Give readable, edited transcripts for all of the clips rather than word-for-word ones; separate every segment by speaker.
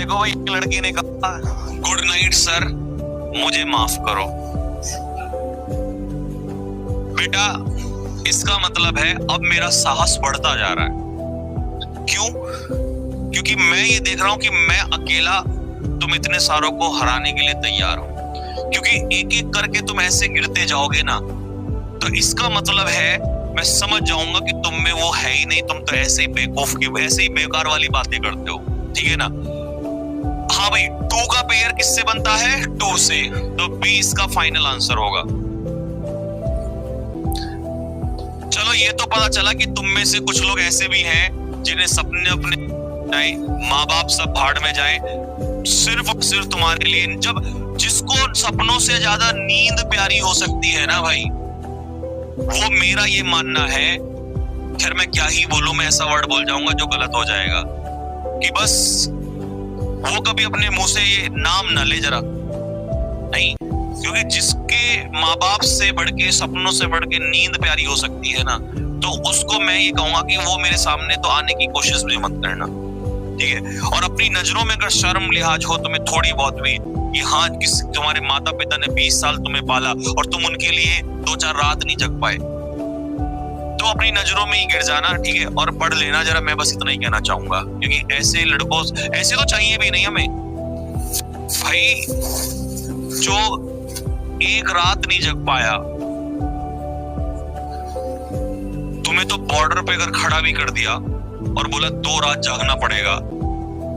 Speaker 1: देखो भाई, एक लड़की ने कहा गुड नाइट सर, मुझे माफ करो। बेटा, इसका मतलब है अब मेरा साहस बढ़ता जा रहा है। क्यों? क्योंकि मैं ये देख रहा हूं कि मैं अकेला तुम इतने सारों को हराने के लिए तैयार हो। क्योंकि एक एक करके तुम ऐसे गिरते जाओगे ना, तो इसका मतलब है मैं समझ जाऊंगा कि तुम में वो है ही नहीं। तुम तो ऐसे ही बेवकूफ की, ऐसे ही बेकार वाली बातें करते हो, ठीक है ना। हाँ भाई, 2 का पेयर किससे बनता है? 2 से। तो बी इसका फाइनल आंसर होगा। चलो, ये तो पता चला कि तुम में से कुछ लोग ऐसे भी हैं जिन्हें सपने अपने माँ बाप सब भाड़ में जाए सिर्फ और सिर्फ तुम्हारे लिए। जब जिसको सपनों से ज्यादा नींद प्यारी हो सकती है ना भाई, वो मेरा ये मानना है। खैर मैं क्या ही बोलूं, मैं ऐसा वर्ड बोल जाऊंगा जो गलत हो जाएगा, कि बस वो कभी अपने मुंह से ये नाम ना ले जरा नहीं। क्योंकि जिसके माँ बाप से बढ़ के, सपनों से बढ़ के नींद प्यारी हो सकती है ना, तो उसको मैं ये कहूंगा कि वो मेरे सामने तो आने की कोशिश भी मत करना, ठीक है। और अपनी नजरों में अगर शर्म लिहाज हो तुम्हें थोड़ी बहुत भी, कि हाँ तुम्हारे माता पिता ने 20 साल तुम्हें पाला और तुम उनके लिए 2-4 रात नहीं जग पाए, तो अपनी नजरों में ही गिर जाना, ठीक है, और पढ़ लेना जरा। मैं बस इतना ही कहना चाहूंगा, क्योंकि ऐसे लड़कों, ऐसे तो चाहिए भी नहीं हमें भाई, जो एक रात नहीं जग पाया। तुम्हें तो बॉर्डर पे अगर खड़ा भी कर दिया और बोला 2 रात जागना पड़ेगा,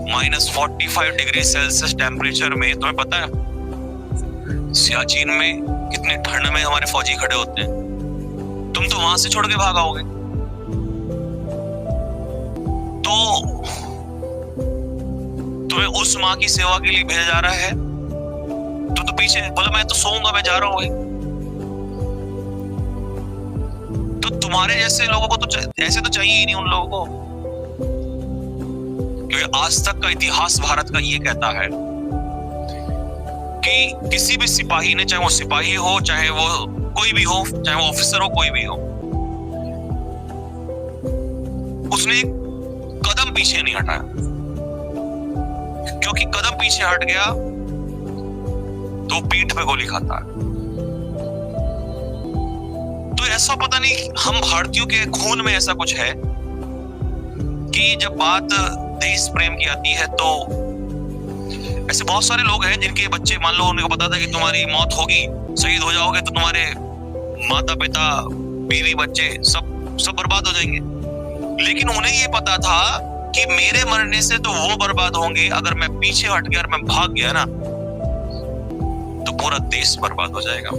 Speaker 1: -45 डिग्री सेल्सियस टेम्परेचर में, तुम्हें पता है सियाचिन में कितने ठंड में हमारे फौजी खड़े होते हैं, तुम तो वहां से छोड़ के भाग आओगे। तो तुम्हें उस माँ की सेवा के लिए भेजा जा रहा है, तो पीछे बोला मैं तो सोऊंगा, मैं जा रहा हूं भाई। तो तुम्हारे जैसे लोगों को तो ऐसे तो चाहिए ही नहीं उन लोगों को। क्योंकि आज तक का इतिहास भारत का ये कहता है कि किसी भी सिपाही ने, चाहे वो सिपाही हो, चाहे वो कोई भी हो, चाहे वो ऑफिसर हो, कोई भी हो, उसने एक कदम पीछे नहीं हटाया। क्योंकि कदम पीछे हट गया तो पीठ पे गोली खाता है। तो ऐसा पता नहीं हम भारतीयों के खून में ऐसा कुछ है कि जब बात देश प्रेम की आती है, तो ऐसे बहुत सारे लोग हैं जिनके बच्चे, मान लो उनको पता था कि तुम्हारी मौत होगी, शहीद हो जाओगे, तो तुम्हारे माता पिता, बीवी, बच्चे सब बर्बाद हो जाएंगे। लेकिन उन्हें ये पता था कि मेरे मरने से तो वो बर्बाद होंगे, अगर मैं पीछे हट गया और मैं भाग गया ना, तो पूरा देश बर्बाद हो जाएगा,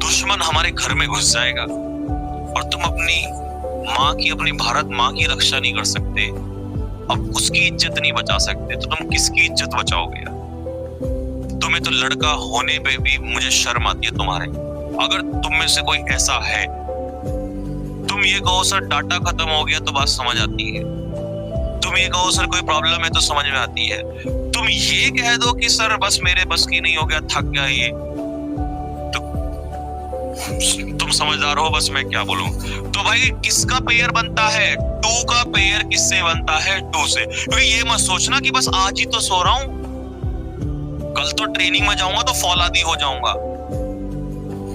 Speaker 1: दुश्मन हमारे घर में घुस जाएगा, और तुम अपनी माँ की, अपनी भारत माँ की रक्षा नहीं कर सकते, अब उसकी इज्जत नहीं बचा सकते, तो तुम किसकी इज्जत बचाओगे यार? तुम्हें तो लड़का होने पे भी मुझे शर्म आती है तुम्हारे। अगर तुम में से कोई ऐसा है, तुम ये कहो सर डाटा खत्म हो गया तो बात समझ आती है, तुम ये कहो सर कोई प्रॉब्लम है तो समझ में आती है, तुम ये कह दो कि सर बस मेरे बस की नहीं हो गया, थक गया ये, तो तुम समझदार हो, बस मैं क्या बोलूं। तो भाई किसका पेयर बनता है? 2 का पेयर किससे बनता है? 2 से। क्योंकि ये मत सोचना कि बस आज ही तो सो रहा हूं, कल तो ट्रेनिंग में जाऊंगा तो फौलादी हो जाऊंगा।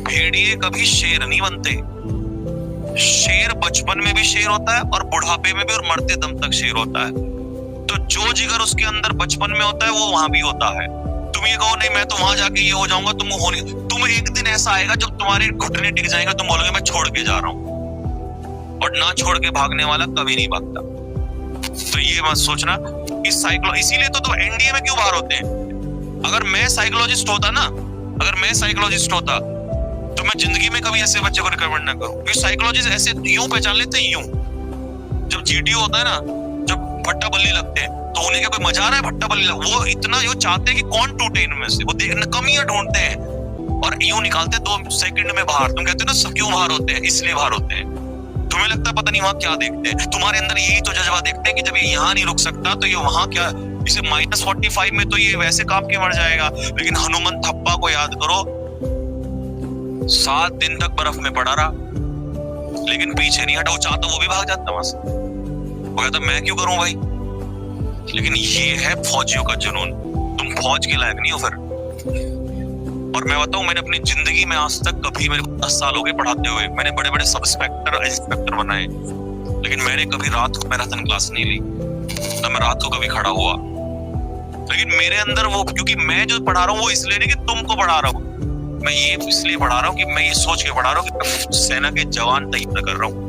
Speaker 1: भेड़िए कभी शेर नहीं बनते। शेर बचपन में भी शेर होता है और बुढ़ापे में भी, और मरते दम तक शेर होता है। तो जो जिगर उसके अंदर बचपन में होता है वो वहां भी होता है। तुम ये कहो नहीं मैं तो वहां जाके ये हो जाऊंगा, तुम एक दिन ऐसा आएगा जब तुम्हारे घुटने टिक जाएंगे, तुम बोलोगे मैं छोड़ के जा रहा हूं। और ना छोड़ के भागने वाला कभी नहीं भागता। तो ये मत सोचना कि इसीलिए तो एनडीए में क्यों बाहर होते हैं। अगर मैं साइकोलॉजिस्ट होता ना, अगर मैं साइकोलॉजिस्ट होता तो मैं जिंदगी में कभी ऐसे बच्चे को रिकमेंड ना करूं। क्योंकि साइकोलॉजिस्ट ऐसे यूं पहचान लेते हैं, यूं जब जीटीओ होता है ना, जब भट्टा बल्ली लगते हैं, तो उन्हें क्या कोई मजा आ रहा है भट्टा बल्ली, वो इतना यो चाहते हैं कि कौन टूटे इनमें से, वो देखने कमियां ढूंढते हैं और यूं निकालते हैं 2 सेकंड में बाहर। तुम कहते हो ना सब क्यों बाहर होते हैं, इसलिए बाहर होते हैं। तुम्हें लगता है पता नहीं वहां क्या देखते हैं, तुम्हारे अंदर यही तो जज्बा देखते हैं कि जब ये यहाँ नहीं रुक सकता तो ये वहां क्या, इसे -45 में तो ये वैसे कांप के मर जाएगा। लेकिन हनुमान थप्पा को याद करो, 7 दिन तक बर्फ में पड़ा रहा, लेकिन पीछे नहीं हटा। वो चाहता वो भी भाग जाता वहां से, वो कहता मैं क्यों करूं भाई, लेकिन ये है फौजियों का जुनून। तुम फौज के लायक नहीं हो फिर। और मैं बताऊं, मैंने अपनी जिंदगी में आज तक कभी, मेरे को 10 साल हो गए पढ़ाते हुए, मैंने बड़े बड़े सब इंस्पेक्टर इंस्पेक्टर बनाए, लेकिन मैंने कभी रात को मैराथन क्लास नहीं ली, ना मैं रात को कभी खड़ा हुआ। लेकिन मेरे अंदर वो, क्योंकि मैं जो पढ़ा रहा हूँ वो इसलिए नहीं कि तुमको पढ़ा रहा हूँ, मैं ये इसलिए पढ़ा रहा हूँ कि मैं ये सोच के पढ़ा रहा हूँ कि सेना के जवान तैयार कर रहा हूँ।